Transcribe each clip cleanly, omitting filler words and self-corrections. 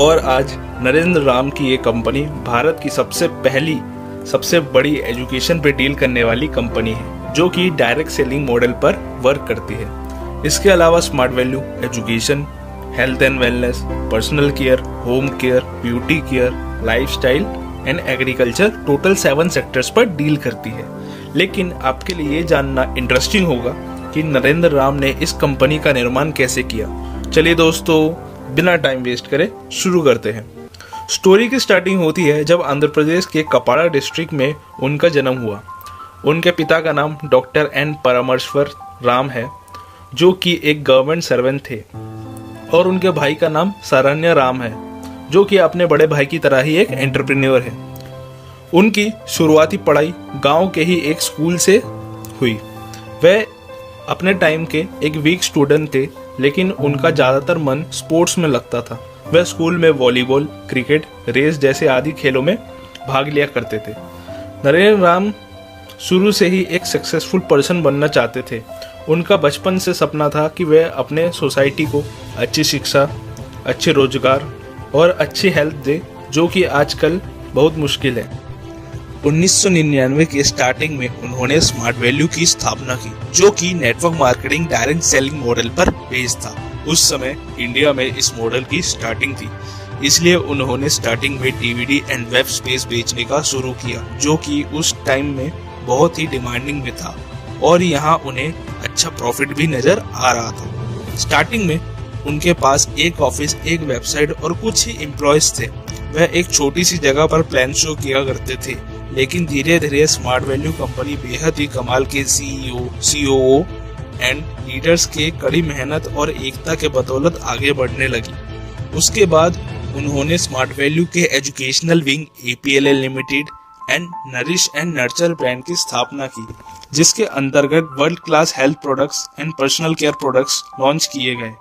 और आज नरेंद्र राम की ये कंपनी भारत की सबसे बड़ी एजुकेशन पे डील करने वाली कंपनी है, जो कि डायरेक्ट सेलिंग मॉडल पर वर्क करती है। इसके अलावा smart value education, health and wellness, personal care, home care, beauty care, lifestyle and agriculture, total 7 sectors पर डील करती है। लेकिन आपके लिए ये जानना इंटरेस्टिंग होगा कि नरेंद्र राम ने इस कंपनी का निर्माण कैसे किया। चलिए दोस्तों, बिना टाइम वेस्ट करे शुरू करते हैं। स्टोरी की स्टार्टिंग होती है जब आंध्र प्रदेश के कपाड़ा डिस्ट्रिक्ट में उनका जन्म हुआ। उनके पिता का नाम डॉक्टर एन परमेश्वर राम है, जो कि एक गवर्नमेंट सर्वेंट थे, और उनके भाई का नाम सारण्य राम है, जो कि अपने बड़े भाई की तरह ही एक एंटरप्रेन्योर है। उनकी शुरुआती पढ़ाई गांव के ही एक स्कूल से हुई। वह अपने टाइम के एक वीक स्टूडेंट थे, लेकिन उनका ज़्यादातर मन स्पोर्ट्स में लगता था। वह स्कूल में वॉलीबॉल, क्रिकेट, रेस जैसे आदि खेलों में भाग लिया करते थे। नरेंद्र राम शुरू से ही एक सक्सेसफुल पर्सन बनना चाहते थे। उनका बचपन से सपना था कि वह अपने सोसाइटी को अच्छी शिक्षा, अच्छे रोजगार और अच्छी हेल्थ दे, जो कि आजकल बहुत मुश्किल है। 1999 के स्टार्टिंग में उन्होंने स्मार्ट वैल्यू की स्थापना की, जो कि network marketing direct selling model पर बेस्ड था। उस समय इंडिया में इस मॉडल की स्टार्टिंग थी, इसलिए उन्होंने स्टार्टिंग में डीवीडी एंड वेब स्पेस बेचने का शुरू किया, जो कि उस टाइम में बहुत ही डिमांडिंग में था और यहाँ उन्हें अच्छा प्रॉफिट भी नजर आ रहा था। स्टार्टिंग में उनके पास एक ऑफिस, एक वेबसाइट और कुछ ही एम्प्लॉयज थे। वह एक छोटी सी जगह पर प्लान शो किया करते थे, लेकिन धीरे धीरे स्मार्ट वैल्यू कंपनी बेहद ही कमाल के सीईओ एंड लीडर्स के कड़ी मेहनत और एकता के बदौलत आगे बढ़ने लगी। उसके बाद उन्होंने स्मार्ट वैल्यू के educational wing APLL limited and nourish and nurture brand की स्थापना की, जिसके अंतर्गत world class health products and personal care products launch किए गए।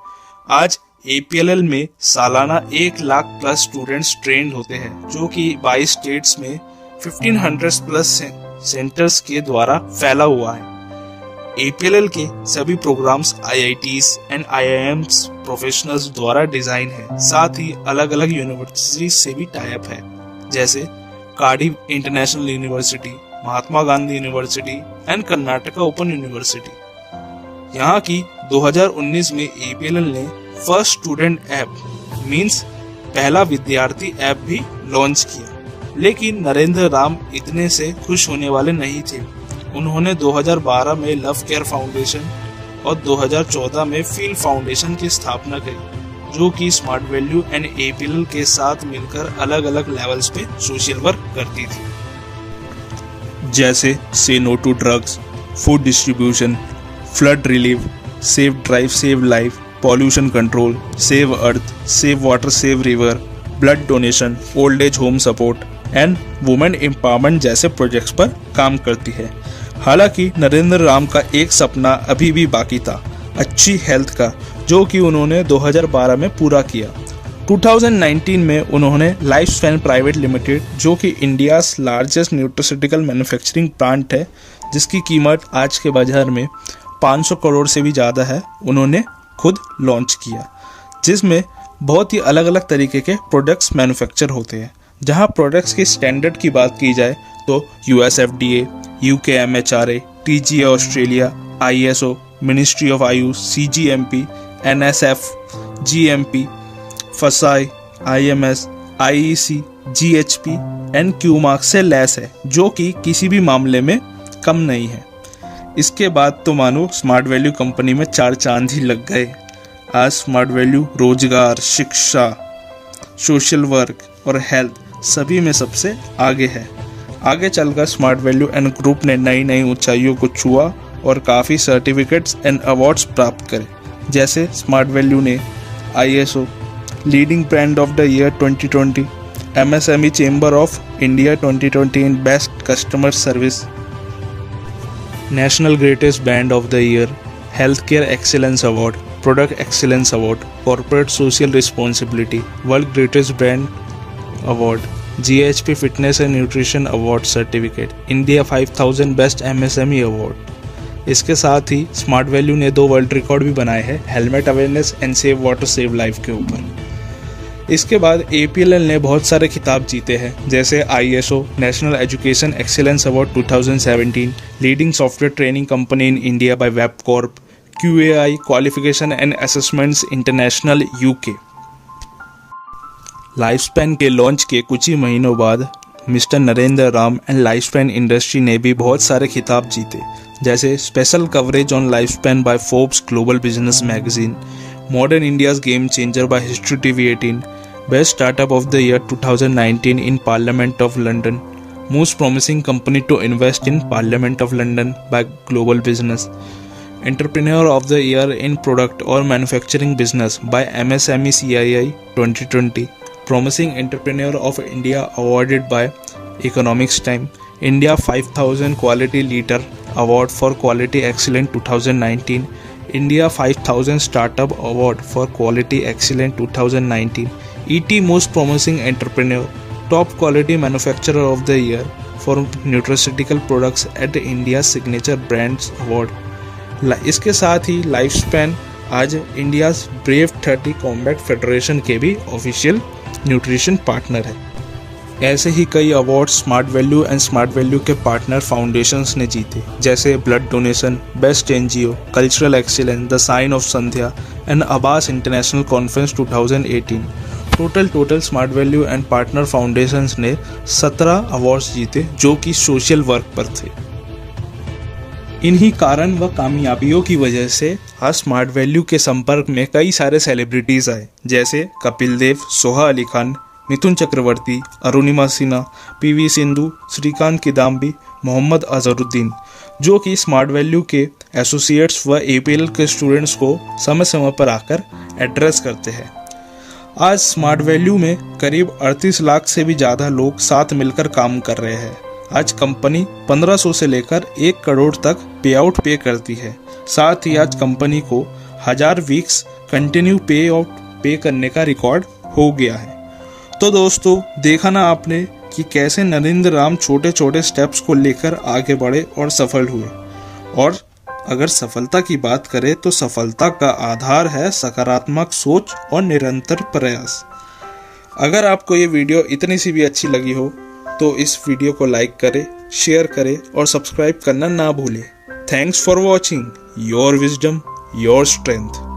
आज APLL में सालाना 1 लाख प्लस स्टूडेंट्स ट्रेंड होते हैं, जो कि 22 स्टेट्स में 1500 प्लस सेंटर्स के द्वारा फैला हुआ है। APLL के सभी programs IITs and IIMs professionals द्वारा डिजाइन है। साथ ही अलग अलग यूनिवर्सिटी से भी टाई अप है, जैसे Cardiff international university, Mahatma Gandhi university and Karnataka open university. यहाँ की 2019 में APLL ने फर्स्ट स्टूडेंट ऐप मींस पहला विद्यार्थी ऐप भी लॉन्च किया। लेकिन नरेंद्र राम इतने से खुश होने वाले नहीं थे। उन्होंने 2012 में लव केयर फाउंडेशन और 2014 में फील फाउंडेशन की स्थापना करी, जो कि स्मार्ट वैल्यू एंड APLL के साथ मिलकर अलग अलग लेवल्स पे सोशल वर्क करती थी, जैसे से no to drugs, food distribution, flood relief, save drive save life, pollution control, save earth, save water save river, blood donation, old age home support and women empowerment जैसे projects पर काम करती है। हालांकि नरेंद्र राम का एक सपना अभी भी बाकी था, अच्छी हेल्थ का, जो कि उन्होंने 2012 में पूरा किया। 2019 में उन्होंने लाइफ स्पैन प्राइवेट लिमिटेड, जो कि India largest nutraceutical manufacturing plant है, जिसकी कीमत आज के बाजार में 500 करोड़ से भी ज़्यादा है, उन्होंने खुद लॉन्च किया, जिसमें बहुत ही अलग अलग तरीके के प्रोडक्ट्स मैन्युफैक्चर होते हैं। जहां प्रोडक्ट्स की स्टैंडर्ड की बात की जाए तो US FDA, UK MHRA, TGA Australia, ISO, ministry of Ayush, CGMP, NSF, GMP, FSSAI, IMS, IEC, GHP and QMark से लैस है, जो कि किसी भी मामले में कम नहीं है। इसके बाद तो मानो स्मार्ट वैल्यू कंपनी में 4 चांद ही लग गए। आज स्मार्ट वैल्यू रोजगार, शिक्षा, सोशल वर्क और हेल्थ सभी में सबसे आगे है। आगे चलकर स्मार्ट वैल्यू एंड ग्रुप ने नई नई ऊंचाइयों को छुआ और काफ़ी सर्टिफिकेट्स एंड अवार्ड्स प्राप्त करे, जैसे स्मार्ट वैल्यू ने ISO leading brand of the year 2020, MSME chamber of India 2020 in best customer service, national greatest brand of the year, health care excellence award, product excellence award, corporate social responsibility, world greatest brand award, GHP fitness and nutrition award certificate, India 5000 best MSME award. इसके साथ ही smart value ने 2 world record भी बनाए हैं helmet awareness and save water save life के ऊपर। इसके बाद APLL ने बहुत सारे खिताब जीते हैं, जैसे ISO national education excellence award 2017, leading software training company in India by web corp, QAI qualification and assessments international UK। Life span के लॉन्च के कुछ ही महीनों बाद mister Narendra Ram and life span industry ने भी बहुत सारे खिताब जीते, जैसे special coverage on life span by Forbes global business magazine, modern India's game changer by history TV 18, best startup of the year 2019 in parliament of London, most promising company to invest in parliament of London by global business, entrepreneur of the year in product और manufacturing business by MSME CII 2020, Promising Entrepreneur of India awarded by Economics Time, India 5000 Quality Leader Award for Quality Excellence 2019, India 5000 Startup Award for Quality Excellence 2019, ET Most Promising Entrepreneur, Top Quality Manufacturer of the Year for Nutraceutical Products at India Signature Brands Award। इसके साथ ही life span आज India brave 30 combat federation के भी official nutrition partner है। ऐसे ही कई award smart value and smart value के पार्टनर फाउंडेशंस ने जीते, जैसे blood donation, best NGO, cultural excellence, the sign of Sandhya and Abbas international conference 2018। Total smart value and partner foundations ने 17 अवार्ड्स जीते, जो कि सोशल वर्क पर थे। इन्हीं कारण व कामयाबियों की वजह से आज स्मार्ट वैल्यू के संपर्क में कई सारे सेलिब्रिटीज़ आए, जैसे कपिल देव, सोहा अली खान, मिथुन चक्रवर्ती, अरुणिमा सिन्हा, PV सिंधु, श्रीकांत किदाम्बी, मोहम्मद अजहरुद्दीन, जो कि स्मार्ट वैल्यू के एसोसिएट्स व APL के स्टूडेंट्स को समय समय पर आकर एड्रेस करते हैं। आज स्मार्ट वैल्यू में करीब 38 लाख से भी ज़्यादा लोग साथ मिलकर काम कर रहे हैं। आज कंपनी 1500 से लेकर 1 करोड़ तक पे आउट पे करती है। साथ ही आज कंपनी को 1000 वीक्स कंटिन्यू पे आउट पे करने का रिकॉर्ड हो गया है। तो दोस्तों, देखा ना आपने कि कैसे नरेंद्र राम छोटे छोटे स्टेप्स को लेकर आगे बढ़े और सफल हुए। और अगर सफलता की बात करें तो सफलता का आधार है सकारात्मक सोच और निरंतर प्रयास। अगर आपको ये वीडियो इतनी सी भी अच्छी लगी हो तो इस वीडियो को लाइक करें, शेयर करें और सब्सक्राइब करना ना भूलें। Thanks for watching. Your wisdom, your strength.